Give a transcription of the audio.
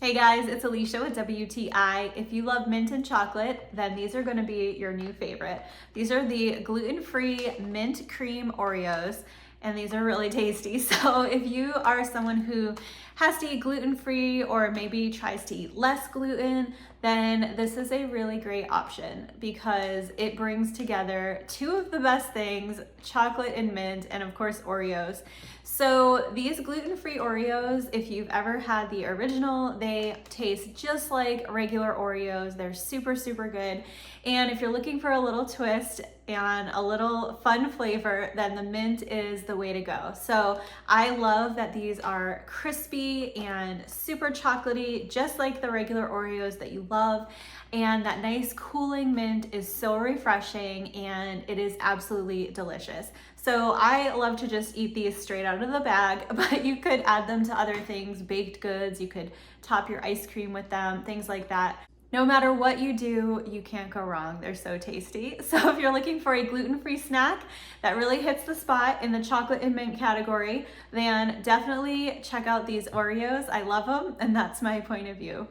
Hey guys, it's Alicia with WTI. If you love mint and chocolate, then these are going to be your new favorite. These are the gluten-free mint cream Oreos, and these are really tasty. So if you are someone who has to eat gluten-free or maybe tries to eat less gluten, then this is a really great option because it brings together two of the best things, chocolate and mint, and of course Oreos. So these gluten-free Oreos, if you've ever had the original, they taste just like regular Oreos. They're super, super good. And if you're looking for a little twist and a little fun flavor, then the mint is the way to go. So I love that these are crispy and super chocolatey, just like the regular Oreos that you love. And that nice cooling mint is so refreshing and it is absolutely delicious. So I love to just eat these straight out of the bag, but you could add them to other things, baked goods, you could top your ice cream with them, things like that. No matter what you do, you can't go wrong. They're so tasty. So if you're looking for a gluten-free snack that really hits the spot in the chocolate and mint category, then definitely check out these Oreos. I love them, and that's my point of view.